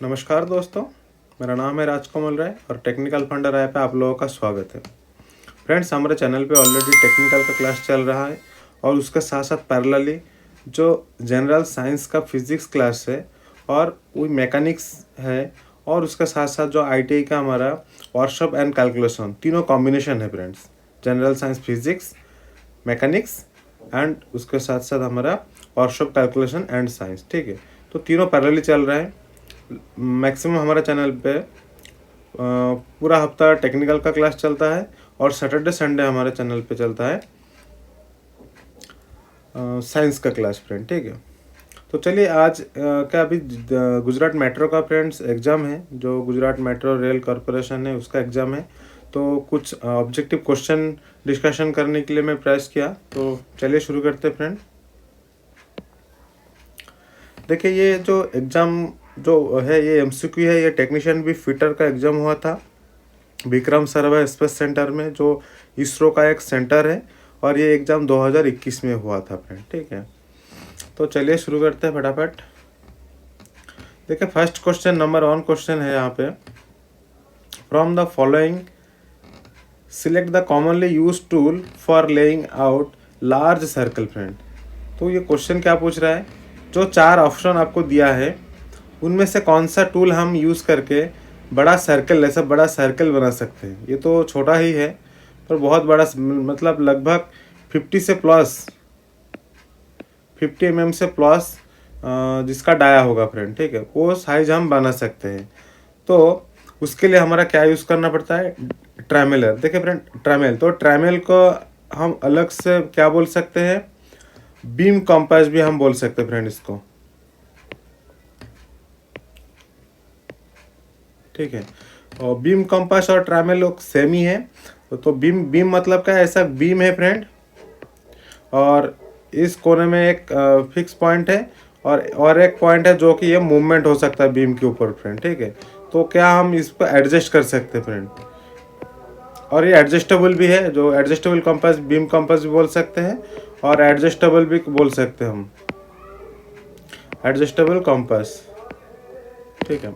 नमस्कार दोस्तों, मेरा नाम है राजकमल राय और टेक्निकल फंडर ऐप पे आप लोगों का स्वागत है। फ्रेंड्स, हमारे चैनल पे ऑलरेडी टेक्निकल का क्लास चल रहा है और उसके साथ साथ पैरेलली जो जनरल साइंस का फिजिक्स क्लास है और वो मैकेनिक्स है और उसके साथ साथ जो आईटीआई का हमारा वर्कशॉप एंड कैलकुलेशन तीनों कॉम्बिनेशन है friends. General science physics, mechanics and उसके साथ साथ हमारा वर्कशॉप कैलकुलेशन एंड साइंस। ठीक है, तो तीनों पैरेलली चल रहे हैं। मैक्सिमम हमारे चैनल पे पूरा हफ्ता टेक्निकल का क्लास चलता है और सैटरडे संडे हमारे चैनल पे चलता है साइंस का क्लास फ्रेंड। ठीक है, तो चलिए आज क्या अभी गुजरात मेट्रो का फ्रेंड्स एग्ज़ाम है, जो गुजरात मेट्रो रेल कॉरपोरेशन है उसका एग्ज़ाम है। तो कुछ ऑब्जेक्टिव क्वेश्चन डिस्कशन करने के लिए मैं प्रयास किया, तो चलिए शुरू करते हैं फ्रेंड। देखिए, ये जो एग्ज़ाम जो है ये एमसीक्यू है। ये टेक्नीशियन भी फिटर का एग्ज़ाम हुआ था विक्रम साराभाई स्पेस सेंटर में, जो इसरो का एक सेंटर है, और ये एग्ज़ाम 2021 में हुआ था फ्रेंड। ठीक है, तो चलिए शुरू करते हैं फटाफट। देखिए, फर्स्ट क्वेश्चन नंबर 1 क्वेश्चन है यहाँ पे, from the following select the commonly use tool for laying out large circle friend. तो ये क्वेश्चन क्या पूछ रहा है, जो 4 ऑप्शन आपको दिया है उनमें से कौन सा टूल हम यूज़ करके बड़ा सर्कल, ऐसा बड़ा सर्कल बना सकते हैं। ये तो छोटा ही है पर बहुत बड़ा, मतलब लगभग 50 से प्लस 50 mm से प्लस जिसका डाया होगा फ्रेंड। ठीक है, वो साइज हम बना सकते हैं। तो उसके लिए हमारा क्या यूज़ करना पड़ता है, ट्रैमेलर। देखिए फ्रेंड, ट्रैमेल, तो ट्रैमेल को हम अलग से क्या बोल सकते हैं, बीम कॉम्पास भी हम बोल सकते हैं फ्रेंड इसको। ठीक है, और बीम कंपास और ट्रैमेल लोग सेम ही है। तो बीम बीम मतलब क्या है, ऐसा बीम है फ्रेंड और इस कोने में एक फिक्स पॉइंट है और एक पॉइंट है जो कि ये मूवमेंट हो सकता है बीम के ऊपर फ्रेंड। ठीक है, तो क्या हम इसको एडजस्ट कर सकते हैं फ्रेंड, और ये एडजस्टेबल भी है। जो एडजस्टेबल कंपास, बीम कंपास भी बोल सकते हैं और एडजस्टेबल भी बोल सकते हैं हम, एडजस्टेबल कंपास। ठीक है,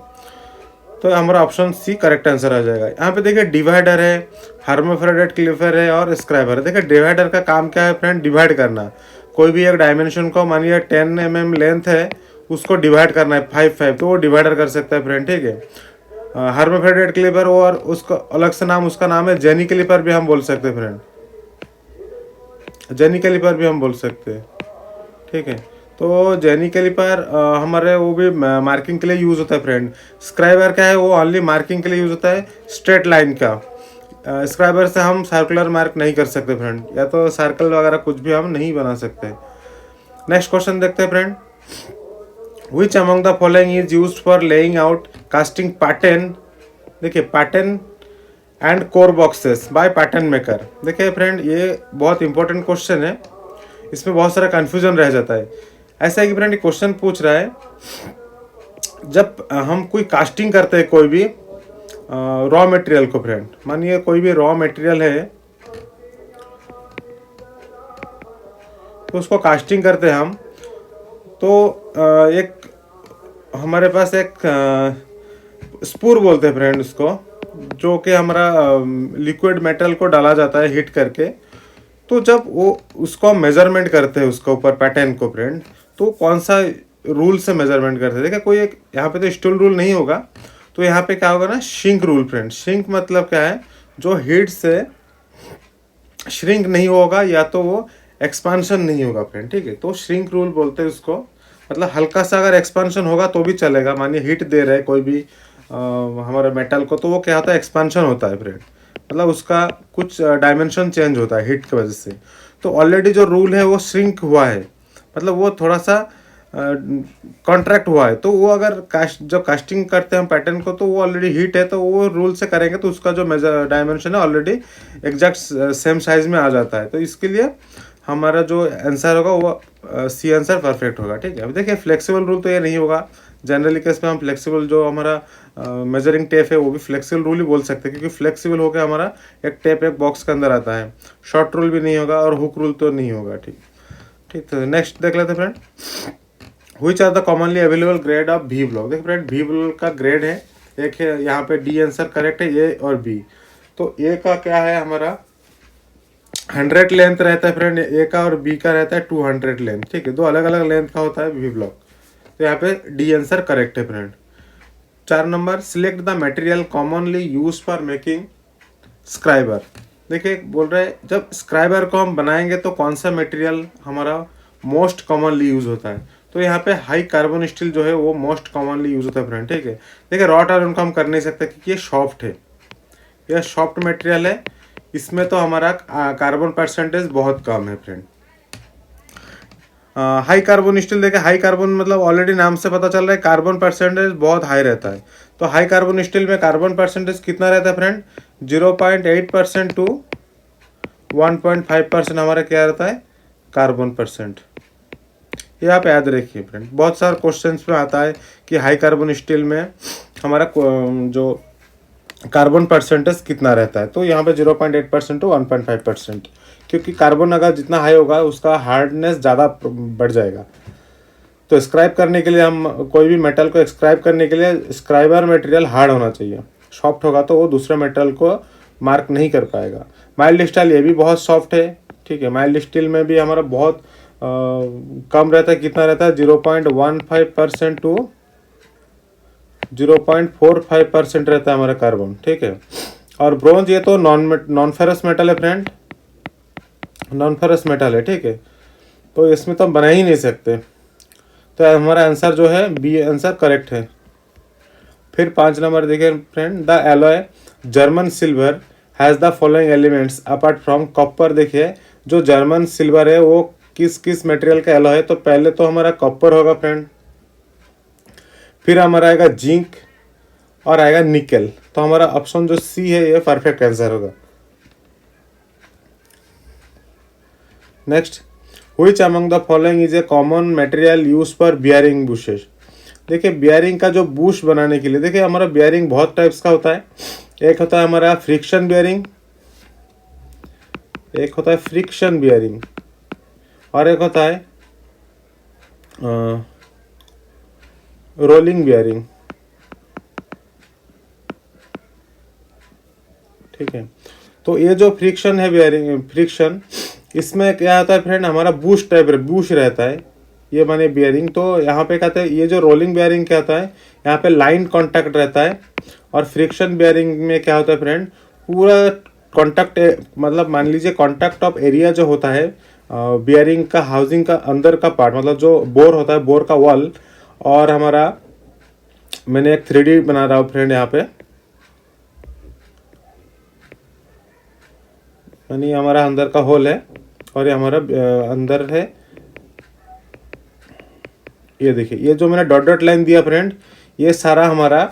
तो हमारा ऑप्शन सी करेक्ट आंसर आ जाएगा। यहाँ पे देखिए डिवाइडर है, हर्माफ्रोडाइट क्लिपर है और स्क्राइबर है। देखिए डिवाइडर का काम क्या है फ्रेंड, डिवाइड करना। कोई भी एक डायमेंशन को, मानिए 10 mm लेंथ है, उसको डिवाइड करना है 5 तो वो डिवाइडर कर सकता है फ्रेंड। ठीक है, हर्माफ्रोडाइट क्लिपर, और उसको अलग से नाम, उसका नाम है जेनी क्लिपर भी हम बोल सकते हैं फ्रेंड, जेनी क्लिपर भी हम बोल सकते हैं। ठीक है, तो जेनी कैलिपर हमारे वो भी मार्किंग के लिए यूज़ होता है फ्रेंड। स्क्राइबर क्या है, वो ओनली मार्किंग के लिए यूज़ होता है, स्ट्रेट लाइन का। स्क्राइबर से हम सर्कुलर मार्क नहीं कर सकते फ्रेंड, या तो सर्कल वगैरह कुछ भी हम नहीं बना सकते। नेक्स्ट क्वेश्चन देखते हैं friend, which among the following is use for laying out casting pattern. देखिए, pattern and core boxes by pattern maker. देखिए फ्रेंड, ये बहुत इंपॉर्टेंट क्वेश्चन है, इसमें बहुत सारा कन्फ्यूजन रह जाता है। ऐसा है कि फ्रेंड क्वेश्चन पूछ रहा है, जब हम कोई कास्टिंग करते हैं कोई भी रॉ मटेरियल को फ्रेंड, मानिए कोई भी रॉ मटेरियल है तो उसको कास्टिंग करते हैं हम, तो एक हमारे पास एक स्पूर बोलते हैं फ्रेंड उसको, जो कि हमारा लिक्विड मेटल को डाला जाता है हीट करके। तो जब वो उसको मेजरमेंट करते हैं उसके ऊपर पैटर्न को फ्रेंड, तो कौन सा रूल से मेजरमेंट करते हैं। देखिए, कोई एक यहाँ पे तो स्टूल रूल नहीं होगा, तो यहाँ पे क्या होगा ना, श्रिंक रूल फ्रेंड। श्रिंक मतलब क्या है, जो हीट से श्रिंक नहीं होगा या तो वो एक्सपांशन नहीं होगा फ्रेंड। ठीक है, तो श्रिंक रूल बोलते हैं उसको। मतलब हल्का सा अगर एक्सपांशन होगा तो भी चलेगा, मानिए हीट दे रहे हैं कोई भी हमारे मेटल को, तो वो क्या होता है, एक्सपांशन होता है फ्रेंड। मतलब उसका कुछ डायमेंशन चेंज होता है हीट की वजह से। तो ऑलरेडी जो रूल है वो श्रिंक हुआ है, मतलब वो थोड़ा सा कॉन्ट्रैक्ट हुआ है। तो वो अगर जब कास्टिंग करते हैं हम पैटर्न को, तो वो ऑलरेडी हीट है, तो वो रूल से करेंगे तो उसका जो मेजर डायमेंशन है ऑलरेडी एग्जैक्ट सेम साइज में आ जाता है। तो इसके लिए हमारा जो आंसर होगा वो सी आंसर परफेक्ट होगा। ठीक है, अब देखिए फ्लेक्सिबल रूल तो ये नहीं होगा। जनरली केस में हम फ्लेक्सिबल जो हमारा मेजरिंग टेप है वो भी फ्लेक्सिबल रूल ही बोल सकते हैं, क्योंकि फ्लेक्सिबल होकर हमारा एक टेप एक बॉक्स के अंदर आता है। शॉर्ट रूल भी नहीं होगा और हुक रूल तो नहीं होगा। ठीक ठीक, तो नेक्स्ट देख लेते हैं friend, which are the commonly available grade of V block. देखिए फ्रेंड वी ब्लॉक का ग्रेड है, एक है यहाँ पे डी आंसर करेक्ट है, ए और बी। तो ए का क्या है हमारा 100 लेंथ रहता है फ्रेंड ए का, और बी का रहता है 200 लेंथ। ठीक है, दो अलग अलग लेंथ का होता है वी ब्लॉक। तो यहाँ पे डी आंसर करेक्ट है friend. 4 number, select the material commonly use for making scriber. देखिए बोल रहे हैं जब स्क्राइबर को हम बनाएंगे तो कौन सा मटेरियल हमारा मोस्ट कॉमनली यूज होता है। तो यहाँ पे हाई कार्बन स्टील जो है वो मोस्ट कॉमनली यूज होता है फ्रेंड। ठीक है, देखिए रॉट आयरन को हम कर नहीं सकते क्योंकि ये सॉफ्ट है, यह सॉफ्ट मटेरियल है, इसमें तो हमारा कार्बन परसेंटेज बहुत कम है फ्रेंड। हाई कार्बन स्टील, देखिए हाई कार्बन मतलब ऑलरेडी नाम से पता चल रहा है कार्बन परसेंटेज बहुत हाई रहता है। तो हाई कार्बन स्टील में कार्बन परसेंटेज कितना रहता है फ्रेंड 0.8% टू 1.5% हमारा क्या रहता है कार्बन परसेंट। ये आप याद रखिए फ्रेंड, बहुत सारे क्वेश्चंस में आता है कि हाई कार्बन स्टील में हमारा जो कार्बन परसेंटेज कितना रहता है। तो यहाँ पे 0.8% टू 1.5%, क्योंकि कार्बन अगर जितना हाई होगा उसका हार्डनेस ज़्यादा बढ़ जाएगा। तो स्क्राइब करने के लिए हम कोई भी मेटल को एक्सक्राइब करने के लिए स्क्राइबर मटेरियल हार्ड होना चाहिए, सॉफ्ट होगा तो वो दूसरे मेटल को मार्क नहीं कर पाएगा। माइल्ड स्टील ये भी बहुत सॉफ्ट है। ठीक है, माइल्ड स्टील में भी हमारा बहुत कम रहता है, कितना रहता है 0.15% टू 0.45% रहता है हमारा कार्बन। ठीक है, और ब्रोंज ये तो नॉन फेरस मेटल है फ्रेंड, नॉन फेरस मेटल है। ठीक है, तो इसमें तो हम बना ही नहीं सकते। तो हमारा आंसर जो है बी आंसर करेक्ट है। फिर 5 नंबर देखिए friend, the alloy German silver has the following elements apart from copper. देखिए जो जर्मन सिल्वर है वो किस किस मटेरियल का एलॉय है। तो पहले तो हमारा कॉपर होगा फ्रेंड, फिर हमारा आएगा जिंक और आएगा निकल। तो हमारा ऑप्शन जो सी है ये परफेक्ट आंसर होगा। Next, which among the following is a common material use for bearing bushes. देखिए बियरिंग का जो बुश बनाने के लिए, देखिए हमारा बियरिंग बहुत टाइप्स का होता है। एक होता है हमारा फ्रिक्शन बियरिंग, एक होता है फ्रिक्शन बियरिंग, और एक होता है रोलिंग बियरिंग। ठीक है, तो ये जो फ्रिक्शन है बियरिंग फ्रिक्शन, इसमें क्या होता है फ्रेंड हमारा बूश टाइप बूश रहता है, ये माने बियरिंग। तो यहाँ पे कहते हैं ये जो रोलिंग बियरिंग क्या होता है, यहाँ पे लाइन कांटेक्ट रहता है। और फ्रिक्शन बियरिंग में क्या होता है फ्रेंड पूरा कांटेक्ट, मतलब मान लीजिए कांटेक्ट ऑफ एरिया जो होता है बियरिंग का हाउसिंग का अंदर का पार्ट, मतलब जो बोर होता है बोर का वॉल, और हमारा मैंने एक 3D बना रहा हूँ फ्रेंड यहाँ पे, यानी हमारा अंदर का होल है और ये हमारा अंदर है। ये देखिए ये जो मैंने डॉट डॉट लाइन दिया फ्रेंड, ये सारा हमारा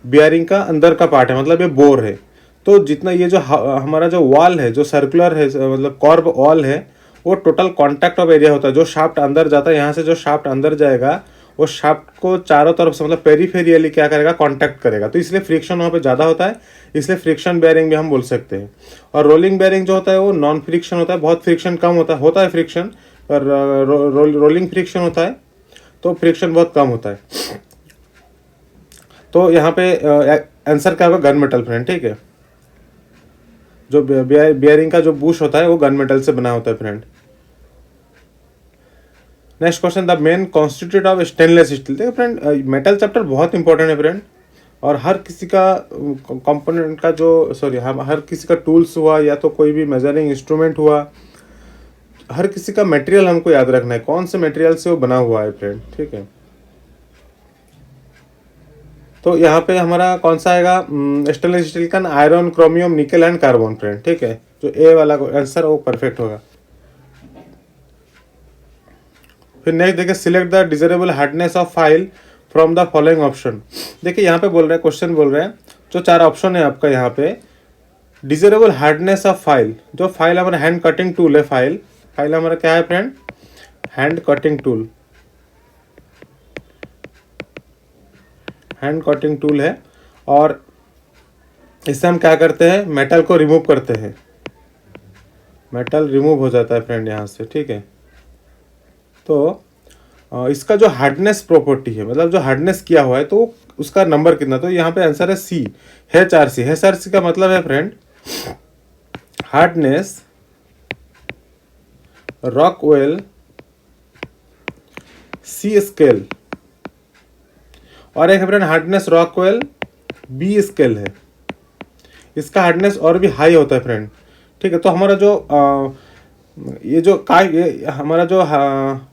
बियरिंग का अंदर का पार्ट है, मतलब ये बोर है। तो जितना ये जो हमारा जो वॉल है जो सर्कुलर है, मतलब कॉर्ब वॉल है, वो टोटल कॉन्टैक्ट ऑफ एरिया होता है। जो शाफ्ट अंदर जाता है, यहाँ से जो शाफ्ट अंदर जाएगा वो शाफ्ट को चारों तरफ से मतलब पेरीफेरियली क्या करेगा कांटेक्ट करेगा। तो इसलिए फ्रिक्शन वहाँ पे ज़्यादा होता है, इसलिए फ्रिक्शन बेयरिंग भी हम बोल सकते हैं। और रोलिंग बेयरिंग जो होता है वो नॉन फ्रिक्शन होता है, बहुत फ्रिक्शन कम होता है फ्रिक्शन, पर रोलिंग फ्रिक्शन होता है तो फ्रिक्शन बहुत कम होता है। तो यहाँ पे आंसर क्या होगा गन मेटल फ्रेंड। ठीक है, जो बियरिंग का जो बुश होता है वो गन मेटल से बना होता है friend. Next question, the main constitute of stainless steel. देखिए फ्रेंड मेटल चैप्टर बहुत इंपॉर्टेंट है फ्रेंड, और हर किसी का कंपोनेंट का जो हर किसी का टूल्स हुआ या तो कोई भी मेजरिंग इंस्ट्रूमेंट हुआ, हर किसी का मटेरियल हमको याद रखना है कौन से मटेरियल से वो बना हुआ है फ्रेंड। ठीक है, तो यहाँ पे हमारा कौन सा आएगा स्टेनलेस स्टील का आयरन क्रोमियम निकल एंड कार्बन फ्रेंड। ठीक है, जो ए वाला आंसर वो परफेक्ट होगा। फिर नेक्स्ट देखिए, select the desirable hardness of file from the following option. देखिए यहाँ पे बोल रहे हैं क्वेश्चन बोल रहे हैं जो 4 ऑप्शन है आपका यहाँ पे, डिजायरेबल हार्डनेस ऑफ फाइल, जो फाइल हमारा हैंड कटिंग टूल है, फाइल हमारा क्या है friend hand cutting tool, hand cutting tool है। और इससे हम क्या करते हैं मेटल को रिमूव करते हैं, मेटल रिमूव हो जाता है फ्रेंड यहाँ से। ठीक है, तो इसका जो हार्डनेस प्रॉपर्टी है, मतलब जो हार्डनेस किया हुआ है, तो उसका नंबर कितना, तो यहाँ पे आंसर है सी, HRC। HRC का मतलब है friend hardness Rockwell C scale, और एक है friend hardness Rockwell B scale है। इसका हार्डनेस और भी हाई होता है फ्रेंड, ठीक है। तो हमारा जो ये हमारा जो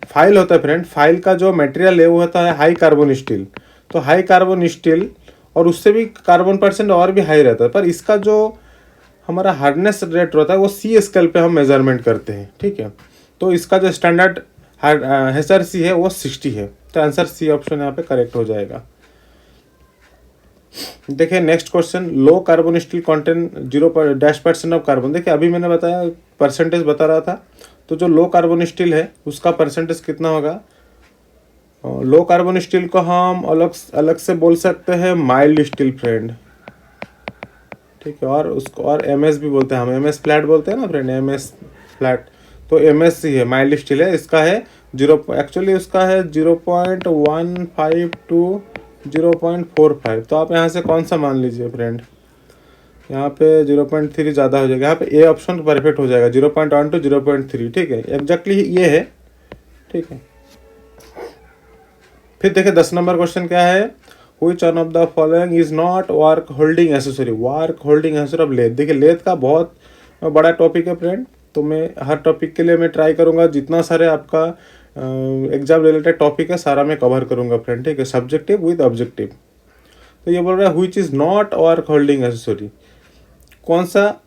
फाइल होता है फ्रेंड, फाइल का जो मटेरियल है वो होता है हाई कार्बन स्टील। तो हाई कार्बन स्टील और उससे भी कार्बन परसेंट और भी हाई रहता है, पर इसका जो हमारा हार्डनेस रेट रहता है वो सी स्केल पे हम मेजरमेंट करते हैं, ठीक है। तो इसका जो स्टैंडर्ड HRC है वो 60 है, तो आंसर सी ऑप्शन यहाँ पे करेक्ट हो जाएगा। देखिए next question, low carbon steel content 0% of carbon. देखिए अभी मैंने बताया परसेंटेज बता रहा था, तो जो लो कार्बन स्टील है उसका परसेंटेज कितना होगा। लो कार्बन स्टील को हम अलग अलग से बोल सकते हैं माइल्ड स्टील फ्रेंड, ठीक है। और उसको और MS भी बोलते हैं, हम MS फ्लैट बोलते हैं ना फ्रेंड, MS फ्लैट, तो MS ही है, माइल्ड स्टील है। इसका है एक्चुअली उसका है 0.15 टू 0.45। तो आप यहाँ से कौन सा मान लीजिए फ्रेंड, यहाँ पे 0.3 ज़्यादा हो जाएगा, यहाँ पे ए ऑप्शन परफेक्ट हो जाएगा, 0.1 टू 0.3, ठीक है, एग्जैक्टली ये है, ठीक है। फिर देखिए 10 नंबर क्वेश्चन क्या है, which one of the following is not work holding accessory, work holding accessory of lathe. देखिए लेथ का बहुत बड़ा टॉपिक है फ्रेंड, तो मैं हर टॉपिक के लिए मैं ट्राई करूँगा जितना सारे आपका एग्जाम रिलेटेड टॉपिक है सारा मैं कवर करूँगा फ्रेंड, ठीक है, सब्जेक्टिव विद ऑब्जेक्टिव। तो ये बोल रहा है which is not work holding accessory, कौन सा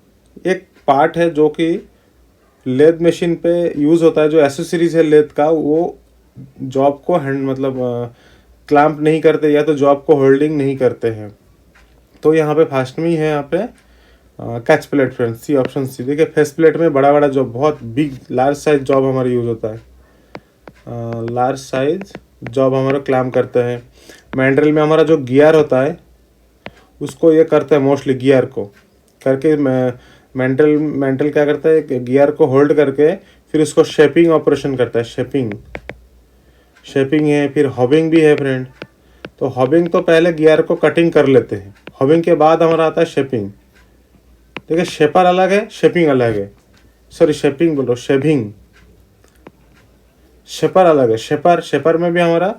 एक पार्ट है जो कि लेथ मशीन पे यूज़ होता है, जो एसेसरीज है लेथ का, वो जॉब को मतलब क्लैंप नहीं करते या तो जॉब को होल्डिंग नहीं करते हैं। तो यहाँ पे फर्स्ट में ही है यहाँ पे catch plate friend, C option C. देखिए फेस प्लेट में बड़ा बड़ा जॉब, बहुत बिग लार्ज साइज जॉब हमारा यूज़ होता है, लार्ज साइज जॉब हमारा क्लैम्प करते हैं। मैंड्रिल में हमारा जो गियर होता है उसको ये करते हैं मोस्टली, गियर को करके मैंड्रिल क्या करता है, गियर को होल्ड करके फिर उसको शेपिंग ऑपरेशन करता है, शेपिंग है, फिर हॉबिंग भी है फ्रेंड। तो हॉबिंग तो पहले गियर को कटिंग कर लेते हैं, हॉबिंग के बाद हमारा आता है शेपिंग। देखिए शेपर अलग है, शेपिंग अलग है, सॉरी शेपिंग बोलो, शेपर अलग है। शेपर में भी हमारा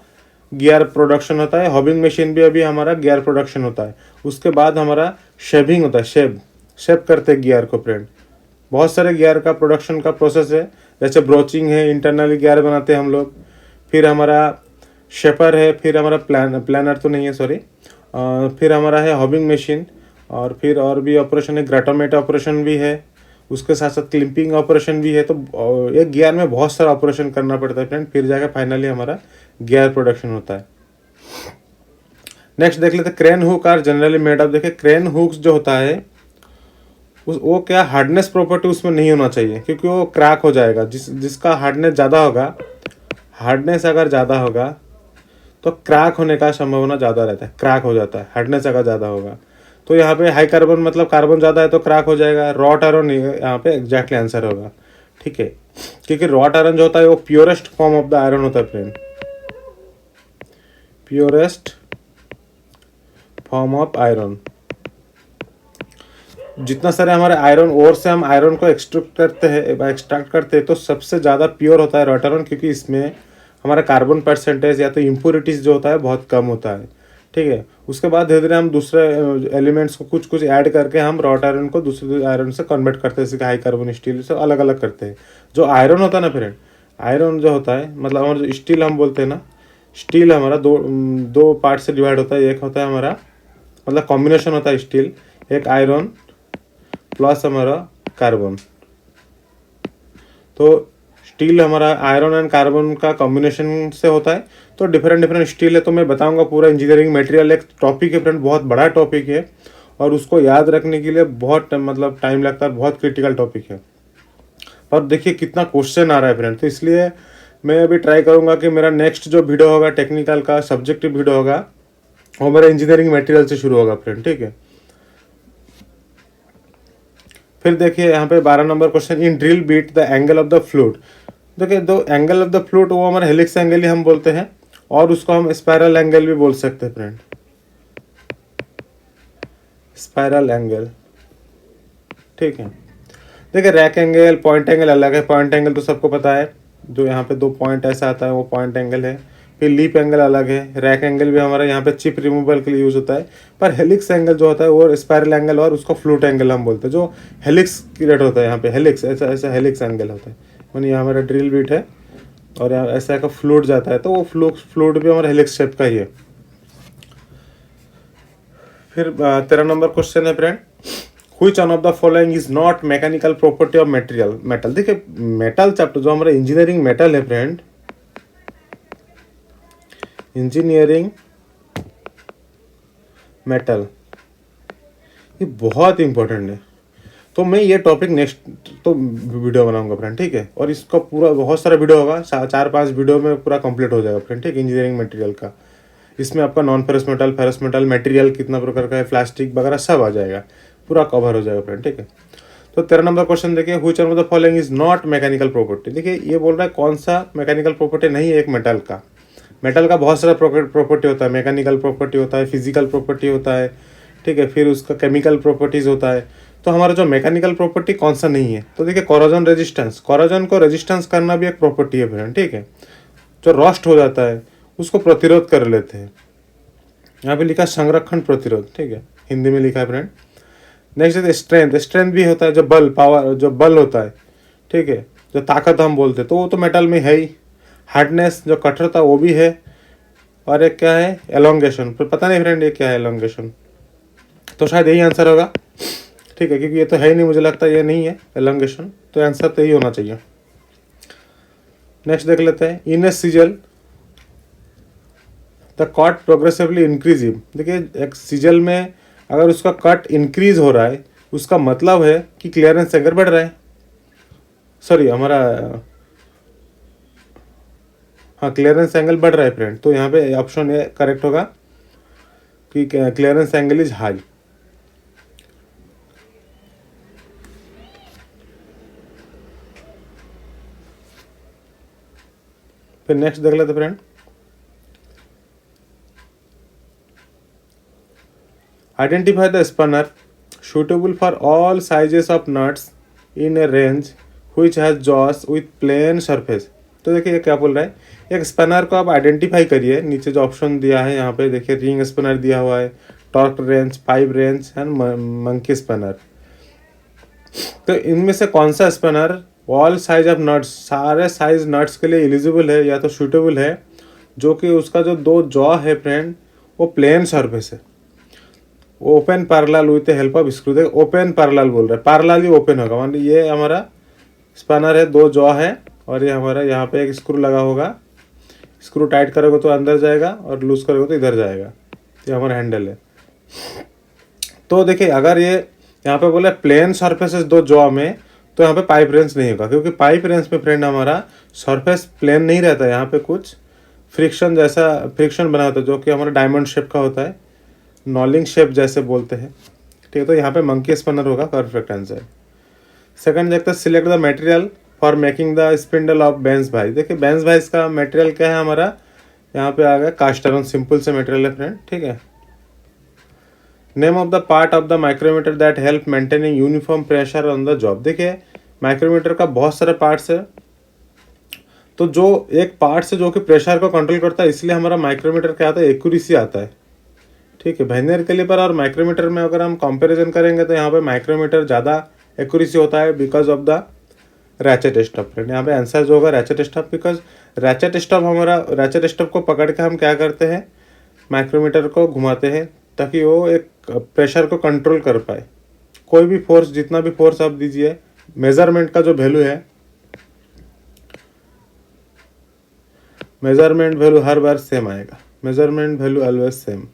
गियर प्रोडक्शन होता है, हॉबिंग मशीन भी अभी हमारा गियर प्रोडक्शन होता है। उसके बाद हमारा शेपिंग होता है, शेप करते हैं गियर को फ्रेंड। बहुत सारे गियर का प्रोडक्शन का प्रोसेस है, जैसे ब्रोचिंग है, इंटरनली गियर बनाते हैं हम लोग, फिर हमारा शेपर है, फिर हमारा प्लानर तो नहीं है सॉरी, फिर हमारा है हॉबिंग मशीन, और फिर और भी ऑपरेशन है, ग्राटोमेट ऑपरेशन भी है, उसके साथ साथ क्लिपिंग ऑपरेशन भी है। तो एक गियर में बहुत सारा ऑपरेशन करना पड़ता है फ्रेंड, फिर जाकर फाइनली हमारा गियर प्रोडक्शन होता है। नेक्स्ट देख लेते हैं, crane hook are generally made of. देखिए क्रेन हुक्स जो होता है वो क्या हार्डनेस प्रॉपर्टी उसमें नहीं होना चाहिए, क्योंकि वो क्रैक हो जाएगा। जिसका हार्डनेस ज़्यादा होगा, हार्डनेस अगर ज़्यादा होगा तो क्रैक होने का संभावना ज़्यादा रहता है, क्रैक हो जाता है हार्डनेस अगर ज़्यादा होगा। तो यहाँ पे हाई कार्बन मतलब कार्बन ज़्यादा है तो क्रैक हो जाएगा, रॉट आयरन यहाँ पे एग्जैक्टली आंसर होगा, ठीक है। क्योंकि रॉट आयरन जो होता है वो purest form of the iron होता है friend, purest form of iron. जितना सारे हमारे आयरन ओर से हम आयरन को एक्सट्रैक्ट करते हैं तो सबसे ज़्यादा प्योर होता है रॉट आयरन, क्योंकि इसमें हमारा कार्बन परसेंटेज या तो इम्प्योरिटीज़ जो होता है बहुत कम होता है, ठीक है। उसके बाद धीरे धीरे हम दूसरे एलिमेंट्स को कुछ कुछ ऐड करके हम रॉट आयरन को दूसरे आयरन से कन्वर्ट करते हैं, जैसे हाई कार्बन स्टील से अलग अलग करते हैं। जो आयरन होता है ना फ्रेंड, आयरन जो होता है मतलब हमारा जो स्टील हम बोलते हैं ना, स्टील हमारा दो पार्ट से डिवाइड होता है। एक होता है हमारा मतलब कॉम्बिनेशन होता है स्टील, एक आयरन प्लस हमारा कार्बन। तो स्टील हमारा आयरन एंड कार्बन का कॉम्बिनेशन से होता है। तो डिफरेंट स्टील है, तो मैं बताऊंगा पूरा इंजीनियरिंग मटेरियल एक टॉपिक है फ्रेंड, बहुत बड़ा टॉपिक है और उसको याद रखने के लिए बहुत मतलब टाइम लगता है, बहुत क्रिटिकल टॉपिक है। पर देखिए कितना क्वेश्चन आ रहा है फ्रेंड, तो इसलिए मैं अभी ट्राई करूंगा कि मेरा नेक्स्ट जो वीडियो होगा टेक्निकल का सब्जेक्टिव वीडियो होगा वो मेरा इंजीनियरिंग मटेरियल से शुरू होगा फ्रेंड, ठीक है। फिर देखिए यहाँ पे 12 number question, in drill beat the angle of the fluid. देखिए दो एंगल ऑफ द फ्लूट वो हमारा हेलिक्स एंगल ही हम बोलते हैं, और उसको हम स्पाइरल एंगल भी बोल सकते हैं फ्रेंड, स्पाइरल एंगल। ठीक है, देखिए रैक एंगल पॉइंट एंगल अलग है। पॉइंट एंगल तो सबको पता है, जो यहाँ पे दो पॉइंट ऐसा आता है वो पॉइंट एंगल है। फिर लीप एंगल अलग है। रैक एंगल भी हमारा यहाँ पे चिप रिमूवल के लिए यूज होता है। पर हेलिक्स एंगल जो होता है वो स्पाइरल एंगल और उसको फ्लूट एंगल हम बोलते हैं, जो हेलिक्स क्रिएट होता है यहाँ पे। हेलिक्स ऐसा ऐसा हेलिक्स एंगल होता है, मानी यहाँ हमारा ड्रिल बीट है और यहाँ ऐसा का फ्लूट जाता है, तो वो फ्लूट भी हमारा हेलिक्स शेप का ही है। फिर 13 नंबर क्वेश्चन है friend, which one of the following is not mechanical property of material. Metal, देखिए मेटल चैप्टर जो हमारा इंजीनियरिंग मेटल है फ्रेंड, इंजीनियरिंग मेटल, ये बहुत इंपॉर्टेंट है। तो मैं ये टॉपिक नेक्स्ट तो वीडियो बनाऊंगा फ्रेंड, ठीक है। और इसका पूरा बहुत सारा वीडियो होगा, 4-5 वीडियो में पूरा कंप्लीट हो जाएगा फ्रेंड, ठीक है, इंजीनियरिंग मटेरियल का। इसमें आपका non ferrous metal, ferrous metal, material कितना प्रकार का है, प्लास्टिक वगैरह सब आ जाएगा, पूरा कवर हो जाएगा फ्रेंड, ठीक है। तो 13 नंबर क्वेश्चन देखिए, which one of the following is not mechanical property. देखिए ये बोल रहा है कौन सा मैकेनिकल प्रॉपर्टी नहीं है एक मेटल का। मेटल का बहुत सारा प्रॉपर्टी होता है, मैकेनिकल प्रॉपर्टी होता है, फिजिकल प्रॉपर्टी होता है, ठीक है, फिर उसका केमिकल प्रॉपर्टीज होता है। तो हमारा जो मैकेनिकल प्रॉपर्टी कौन सा नहीं है, तो देखिए कोरोजन रेजिस्टेंस, कोरोजन को रेजिस्टेंस करना भी एक प्रॉपर्टी है फ्रेंड, ठीक है। जो रस्ट हो जाता है उसको प्रतिरोध कर लेते हैं, यहाँ पे लिखा संरक्षण प्रतिरोध, ठीक है, हिंदी में लिखा है फ्रेंड। नेक्स्ट है स्ट्रेंथ, स्ट्रेंथ भी होता है, जो बल पावर, जो बल होता है, ठीक है, जो ताकत हम बोलते हैं, तो वो तो मेटल में है ही। हार्डनेस, जो कठोरता, वो भी है। और एक क्या है, एलोंगेशन, पर पता नहीं फ्रेंड ये क्या है एलोंगेशन, तो शायद यही आंसर होगा, ठीक है, क्योंकि ये तो है ही नहीं, मुझे लगता है ये नहीं है एलोंगेशन, तो आंसर तो यही होना चाहिए। नेक्स्ट देख लेते हैं, इन ए सिजल द कट प्रोग्रेसिवली इंक्रीजिव। देखिए एक सिजल में अगर उसका कट इंक्रीज हो रहा है, उसका मतलब है कि क्लियरेंस एंगल बढ़ रहा है। सॉरी, हमारा हाँ क्लियरेंस एंगल बढ़ रहा है फ्रेंड, तो यहाँ पे ऑप्शन ए करेक्ट होगा कि क्लियरेंस एंगल इज हाई। फिर नेक्स्ट देख लेते friend, identify the spanner suitable for all sizes of nuts in a range which has jaws with plane surface। तो देखिए ये क्या बोल रहा है, एक स्पनर को आप आइडेंटिफाई करिए। नीचे जो ऑप्शन दिया है यहाँ पे देखिए, रिंग स्पनर दिया हुआ है, torque wrench, pipe wrench and monkey spanner. तो इनमें से कौन सा spanner all size of nuts, सारे साइज नट्स के लिए एलिजिबल है या तो सूटेबल है, जो कि उसका जो दो जॉ है फ्रेंड वो प्लेन सरफेस है, open parallel with the help of screw. देखो ओपन पैरेलल बोल रहे हैं, पैरेलल ही ओपन होगा, मान लीजिए ये हमारा स्पैनर है, दो जॉ है, और ये हमारा यहाँ पे एक स्क्रू लगा होगा। स्क्रू टाइट करोगे तो अंदर जाएगा और लूज करोगे तो इधर जाएगा, ये हमारा हैंडल है। तो देखिए अगर ये यहाँ पे बोले प्लेन सरफेसेस दो जॉ में, तो यहाँ पे पाइप रेंज नहीं होगा, क्योंकि पाइप रेंज में फ्रेंड हमारा सरफेस प्लेन नहीं रहता है, यहाँ पे कुछ फ्रिक्शन जैसा फ्रिक्शन बना होता है, जो कि हमारा डायमंड शेप का होता है, नॉलिंग शेप जैसे बोलते हैं, ठीक है। तो यहाँ पे मंकी स्पनर होगा परफेक्ट आंसर। सेकंड देखते हैं, select the material for making the spindle of Benz भाई। देखिए बेंज भाई का मटेरियल क्या है हमारा, यहाँ पे आ गया कास्ट आयरन, सिंपल से मटेरियल है फ्रेंड, ठीक है। Name of the part of the micrometer that help maintaining uniform pressure on the job. देखिए माइक्रोमीटर का बहुत सारे पार्ट्स है, तो जो एक पार्ट से जो कि प्रेशर को कंट्रोल करता है, इसलिए हमारा माइक्रोमीटर क्या आता है, एक्यूरेसी आता है, ठीक है। वर्नियर कैलिपर और माइक्रोमीटर में अगर हम कंपैरिजन करेंगे तो यहाँ पे माइक्रोमीटर ज़्यादा एक्यूरेसी होता है because of the ratchet stop friend. यहाँ पे आंसर जो होगा ratchet stop, because ratchet stop हमारा, रैचेट स्टॉप को पकड़ के हम क्या करते हैं, माइक्रोमीटर को घुमाते हैं ताकि वो एक प्रेशर को कंट्रोल कर पाए। कोई भी फोर्स, जितना भी फोर्स आप दीजिए, मेजरमेंट का जो वैल्यू है, मेजरमेंट वैल्यू हर बार सेम आएगा, measurement value always same.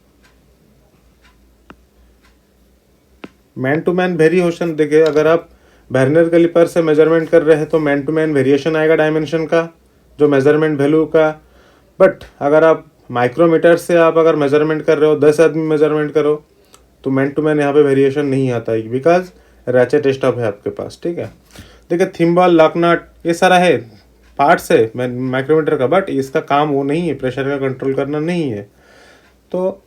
Man to man variation, देखिए अगर आप वर्नियर कैलिपर से मेजरमेंट कर रहे हैं तो मैन टू मैन वेरिएशन आएगा डायमेंशन का, जो मेजरमेंट वैल्यू का। बट अगर आप माइक्रोमीटर से आप अगर मेजरमेंट कर रहे हो, 10 आदमी मेजरमेंट करो, तो मैन टू मैन यहाँ पे वेरिएशन नहीं आता है, बिकॉज रैचेट स्टॉप है आपके पास, ठीक है। देखिए थिम्बल, लॉक नट, ये सारा है, पार्ट्स है माइक्रोमीटर का, बट इसका काम वो नहीं है, प्रेशर का कंट्रोल करना नहीं है। तो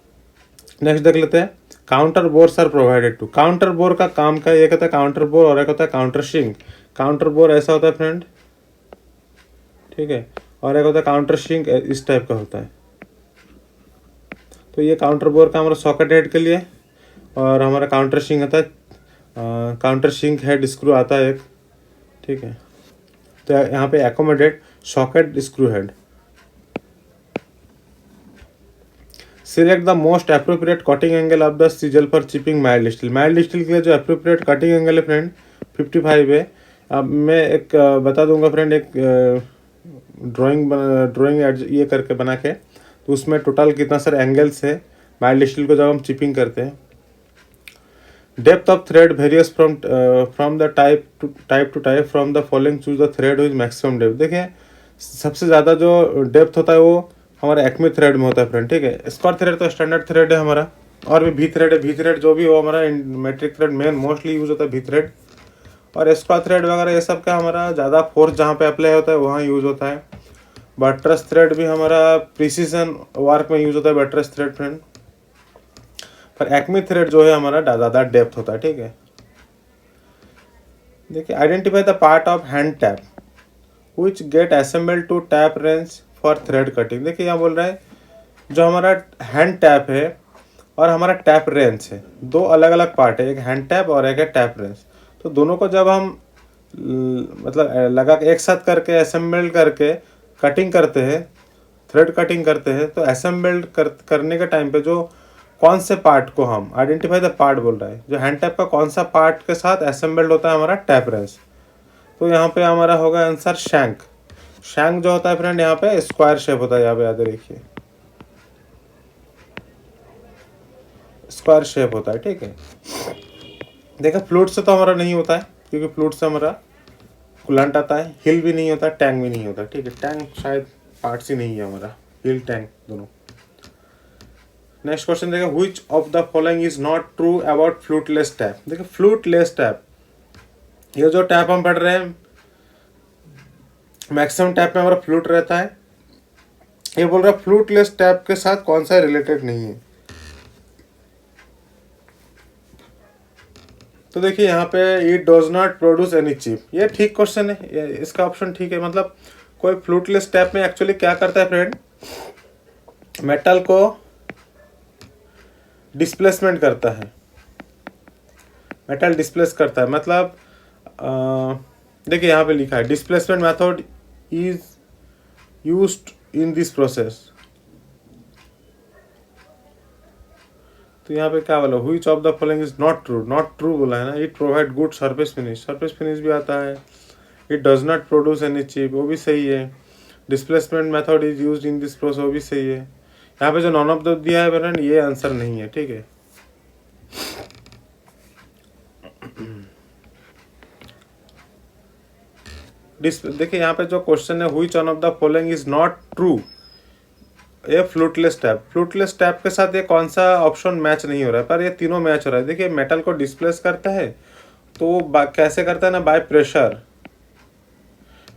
नेक्स्ट देख लेते हैं, counter bores are provided to. Counter bore का काम का एक होता है काउंटर बोर और एक होता है काउंटर शिंक। काउंटर बोर ऐसा होता है फ्रेंड, ठीक है, और एक होता है काउंटर शिंक इस टाइप का होता है। तो ये काउंटर बोर का हमारा सॉकेट हेड के लिए, और हमारा काउंटर शिंक होता है, काउंटर शिंक हेड स्क्रू आता है एक, ठीक है। तो यहाँ पे accommodate socket screw head. Select the most appropriate cutting angle of the sizzle for chipping mild steel. Mild steel के लिए जो अप्रोप्रिएट कटिंग एंगल है फ्रेंड 55 है। अब मैं एक बता दूंगा फ्रेंड, एक ड्राइंग ये करके बना के, तो उसमें टोटल कितना सर एंगल्स है माइल्ड स्टील को जब हम चिपिंग करते हैं। Depth of thread various from the type two type from the following choose the thread with maximum depth. देखिए सबसे ज़्यादा जो डेप्थ होता है वो हमारा एक्मी थ्रेड में होता है फ्रेंड, ठीक है। स्क्वायर थ्रेड तो स्टैंडर्ड थ्रेड है हमारा, और भी भी थ्रेड है। भी थ्रेड जो भी हो हमारा metric thread main mostly use होता है भी थ्रेड, और स्क्वायर थ्रेड वगैरह ये सब का हमारा ज़्यादा फोर्स जहाँ पे अप्लाई होता है वहाँ यूज होता है। बटरस थ्रेड भी हमारा प्रिसीजन वर्क में यूज होता है बटरस थ्रेड फ्रेंड, पर एक्मी थ्रेड जो है हमारा ज़्यादा डेप्थ होता है, ठीक है। देखिए identify the part of hand tap which get assembled to tap wrench for thread cutting. देखिए यहाँ बोल रहा है जो हमारा हैंड टैप है और हमारा टैप रेंच है, दो अलग अलग पार्ट है, एक हैंड टैप और एक है टैप रेंच। तो दोनों को जब हम मतलब लगा के एक साथ करके असेंबल करके कटिंग करते हैं, थ्रेड कटिंग करते हैं, तो असेंबल्ड करने के टाइम पे जो कौन से पार्ट को हम आइडेंटिफाई द पार्ट बोल रहा है, जो हैंड टैप का कौन सा पार्ट के साथ असेंबल्ड होता है हमारा टैप रेंच। तो यहाँ पे हमारा होगा आंसर शैंक। शैंक जो होता है फ्रेंड यहाँ पे स्क्वायर शेप होता है, यहाँ पे याद रखिए स्क्वायर शेप होता है, ठीक है। देखा फ्लूट से तो हमारा नहीं होता है, क्योंकि फ्लूट से हमारा कुलंट आता है, हिल भी नहीं होता, टैंक भी नहीं होता, ठीक है। टैंक शायद पार्ट्स ही नहीं है हमारा, हिल टैंक दोनों। नेक्स्ट क्वेश्चन देखा, which of the following is not true about fluteless tap. देखिए फ्लूटलेस टैप, ये जो टैप हम पढ़ रहे हैं मैक्सिमम टैप में हमारा फ्लूट रहता है, ये बोल रहा है फ्लूटलेस टैप के साथ कौन सा रिलेटेड नहीं है। तो देखिए यहाँ पे it does not produce any chip, ये ठीक क्वेश्चन है, इसका ऑप्शन ठीक है। मतलब कोई फ्लूटलेस टैप में एक्चुअली क्या करता है फ्रेंड, मेटल को डिस्प्लेसमेंट करता है, मेटल डिस्प्लेस करता है। मतलब देखिए यहाँ पे लिखा है displacement method is used in this process. तो यहाँ पे क्या बोला, which of the following is not true. Not true बोला है ना, it provide good surface finish, surface finish भी आता है। It does not produce any chip, वो भी सही है। Displacement method is used in this process, वो भी सही है। यहाँ पे जो नॉन ऑफ द दिया है फ्रेंड ये आंसर नहीं है, ठीक है। देखिए यहाँ पे जो क्वेश्चन है which one of the following is not true, ये फ्लूटलेस टैप, फ्लूटलेस टैप के साथ ये कौन सा ऑप्शन मैच नहीं हो रहा है, पर ये तीनों मैच हो रहा है। देखिए मेटल को डिस्प्लेस करता है, तो कैसे करता है ना, बाय प्रेशर,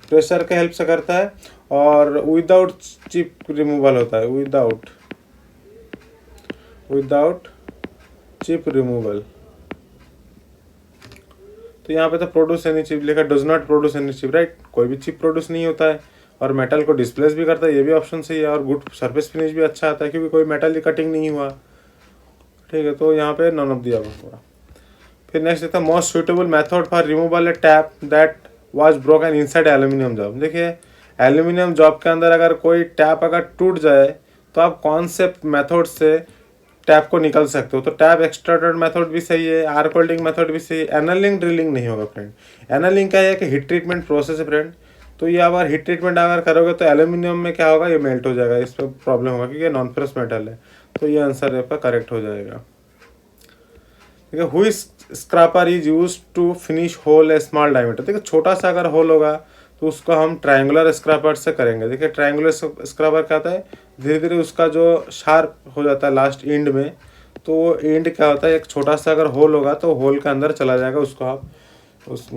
प्रेशर के हेल्प से करता है, और विदाउट चिप रिमूवल होता है, विदाउट चिप रिमूवल। तो यहाँ पे तो प्रोड्यूस एनी चिप लिखा, does not produce any chip, right, कोई भी चिप प्रोड्यूस नहीं होता है, और मेटल को डिस्प्लेस भी करता है, ये भी ऑप्शन सही है, और गुड सरफेस फिनिश भी अच्छा आता है क्योंकि कोई मेटल की कटिंग नहीं हुआ, ठीक है। तो यहाँ पे नॉन ऑफ दिया हुआ। फिर नेक्स्ट देखता है most suitable method for removal A tap that was broken inside aluminium job. देखिए एल्यूमिनियम जॉब के अंदर अगर कोई टैप अगर टूट जाए तो आप कौन से मेथड से टैप को निकल सकते हो। तो टैप एक्सट्रूडेड मेथड भी सही है, आर्क वेल्डिंग मेथड भी सही है, एनालिंग ड्रिलिंग नहीं होगा फ्रेंड। एनालिंग क्या है कि हीट ट्रीटमेंट प्रोसेस है फ्रेंड, तो ये अगर हीट ट्रीटमेंट अगर करोगे तो एल्यूमिनियम में क्या होगा, ये मेल्ट हो जाएगा, इस पर प्रॉब्लम होगा क्योंकि नॉन फेरस मेटल है। तो ये आंसर आपका करेक्ट हो जाएगा, ठीक है। हुई scraper is use to finish hole a small diameter. देखिए छोटा सा अगर होल होगा तो उसको हम ट्रायंगुलर स्क्रैपर से करेंगे। देखिए ट्रायंगुलर स्क्रैपर क्या होता है, धीरे धीरे उसका जो शार्प हो जाता है लास्ट एंड में, तो एंड क्या होता है, एक छोटा सा अगर होल होगा तो होल के अंदर चला जाएगा, उसको आप उस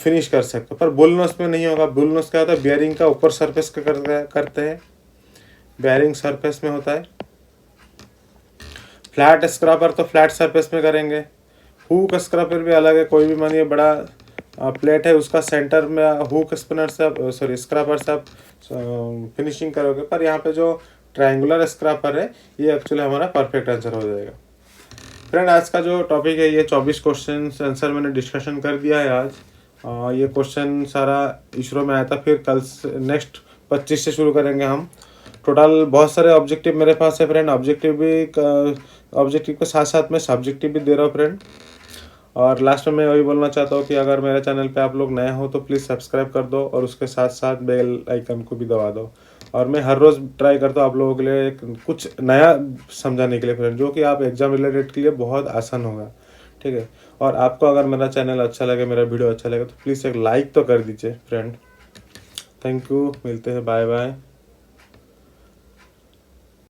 फिनिश कर सकते हो। पर बुल नोज में नहीं होगा। बुल नोज क्या होता है, बियरिंग का ऊपर सरफेस का करते हैं, बियरिंग सरफेस में होता है। फ्लैट स्क्रैपर तो फ्लैट सरफेस में करेंगे। हुक स्क्रैपर भी अलग है, कोई भी मानिए बड़ा प्लेट है, उसका सेंटर में हुक स्पिनर से आप सॉरी स्क्रैपर से आप फिनिशिंग करोगे। पर यहाँ पे जो ट्रायंगुलर स्क्रैपर है ये एक्चुअली हमारा परफेक्ट आंसर हो जाएगा। फ्रेंड आज का जो टॉपिक है ये 24 क्वेश्चन आंसर मैंने डिस्कशन कर दिया है आज। ये क्वेश्चन सारा इसरो में आया था, फिर कल नेक्स्ट 25 से शुरू करेंगे हम। टोटल बहुत सारे ऑब्जेक्टिव मेरे पास है फ्रेंड। ऑब्जेक्टिव के साथ साथ मैं सब्जेक्टिव भी दे रहा हूँ फ्रेंड। और लास्ट में मैं वही बोलना चाहता हूँ कि अगर मेरे चैनल पे आप लोग नए हो तो प्लीज़ सब्सक्राइब कर दो और उसके साथ साथ बेल आइकन को भी दबा दो। और मैं हर रोज़ ट्राई करता हूँ आप लोगों के लिए कुछ नया समझाने के लिए फ्रेंड, जो कि आप एग्जाम रिलेटेड के लिए बहुत आसान होगा। ठीक है। और आपको अगर मेरा चैनल अच्छा लगे, मेरा वीडियो अच्छा लगे तो प्लीज़ एक लाइक तो कर दीजिए फ्रेंड। थैंक यू, मिलते हैं, बाय बाय।